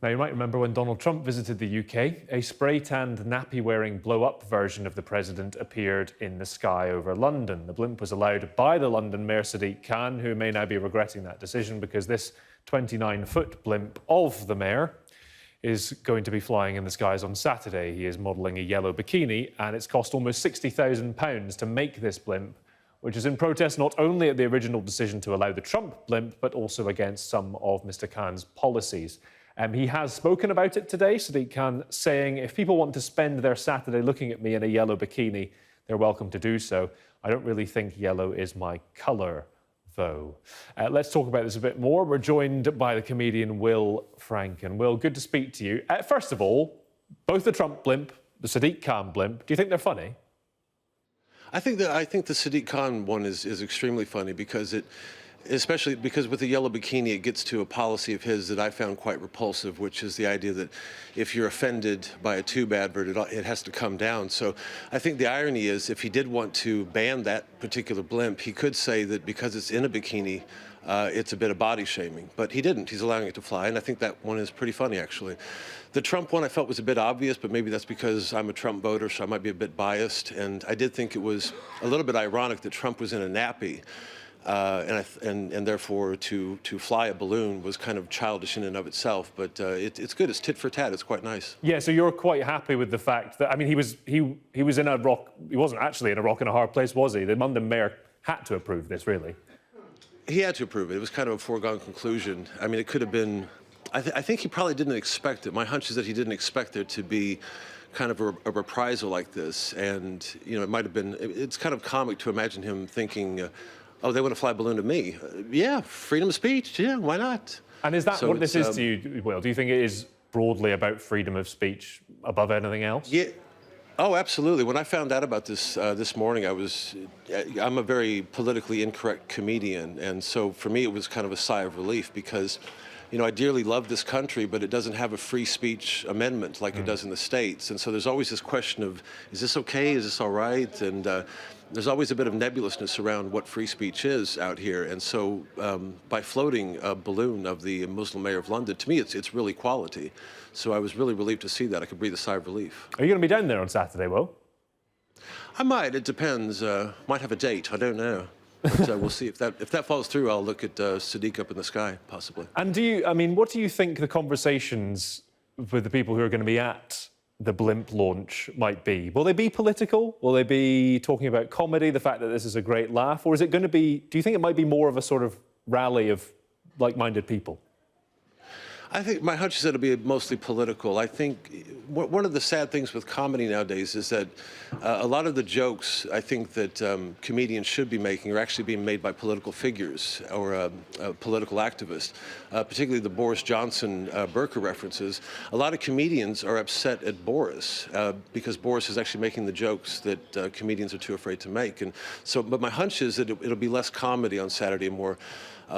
Now, you might remember when Donald Trump visited the UK, a spray-tanned, nappy-wearing blow-up version of the president appeared in the sky over London. The blimp was allowed by the London Mayor Sadiq Khan, who may now be regretting that decision because this 29-foot blimp of the mayor is going to be flying in the skies on Saturday. He is modelling a yellow bikini, and it's cost almost £60,000 to make this blimp, which is in protest not only at the original decision to allow the Trump blimp, but also against some of Mr Khan's policies. He has spoken about it today, Sadiq Khan, saying if people want to spend their Saturday looking at me in a yellow bikini, they're welcome to do so. I don't really think yellow is my colour, though. Let's talk about this a bit more. We're joined by the comedian Will Franken. Will, good to speak to you. First of all, both the Trump blimp, the Sadiq Khan blimp, do you think they're funny? I think the Sadiq Khan one is extremely funny because especially because with the yellow bikini, it gets to a policy of his that I found quite repulsive, which is the idea that if you're offended by a tube advert, it has to come down. So I think the irony is if he did want to ban that particular blimp, he could say that because it's in a bikini, it's a bit of body shaming. But he didn't. He's allowing it to fly, and I think that one is pretty funny, actually. The Trump one I felt was a bit obvious, but maybe that's because I'm a Trump voter, so I might be a bit biased. And I did think it was a little bit ironic that Trump was in a nappy. And therefore to fly a balloon was kind of childish in and of itself, but it's good. It's tit for tat. It's quite nice. Yeah, so you're quite happy with the fact that, I mean, he was in a rock. He wasn't actually in a rock and a hard place, was he? The London mayor had to approve this, really. He had to approve it. It was kind of a foregone conclusion. I mean, it could have been. I think he probably didn't expect it. My hunch is that he didn't expect there to be kind of a reprisal like this, and it might have been. It's kind of comic to imagine him thinking. Oh, they want to fly a balloon to me. Yeah, freedom of speech. Yeah, why not? And is that what this is to you, Will? Do you think it is broadly about freedom of speech above anything else? Yeah. Oh, absolutely. When I found out about this this morning, I'm a very politically incorrect comedian, and so for me it was kind of a sigh of relief because, I dearly love this country, but it doesn't have a free speech amendment like it does in the States. And so there's always this question of, is this okay? Is this all right? And there's always a bit of nebulousness around what free speech is out here. And so by floating a balloon of the Muslim mayor of London, to me, it's really quality. So I was really relieved to see that. I could breathe a sigh of relief. Are you going to be down there on Saturday, Will? I might. It depends. Might have a date. I don't know. But we'll see if that falls through. I'll look at Sadiq up in the sky, possibly. And what do you think the conversations with the people who are going to be at the blimp launch might be? Will they be political? Will they be talking about comedy, the fact that this is a great laugh? Or is it going to be, do you think it might be more of a sort of rally of like-minded people? I think my hunch is that it'll be mostly political. I think one of the sad things with comedy nowadays is that a lot of the jokes I think that comedians should be making are actually being made by political figures or political activists, particularly the Boris Johnson burqa references. A lot of comedians are upset at Boris because Boris is actually making the jokes that comedians are too afraid to make. And so, but my hunch is that it'll be less comedy on Saturday and more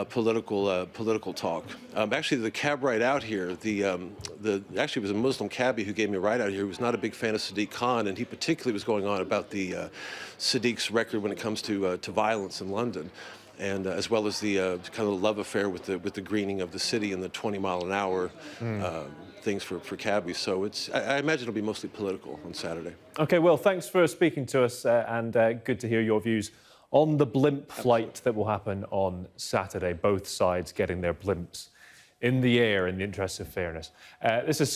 political talk. Actually, the cab ride out here, actually it was a Muslim cabbie who gave me a ride out here. He was not a big fan of Sadiq Khan, and he particularly was going on about the Sadiq's record when it comes to violence in London, and as well as the kind of love affair with the greening of the city and the 20-mile-an-hour things for cabbies. So I imagine it'll be mostly political on Saturday. Okay, well, thanks for speaking to us, and good to hear your views on the blimp flight that will happen on Saturday. Both sides getting their blimps in the air in the interest of fairness. This is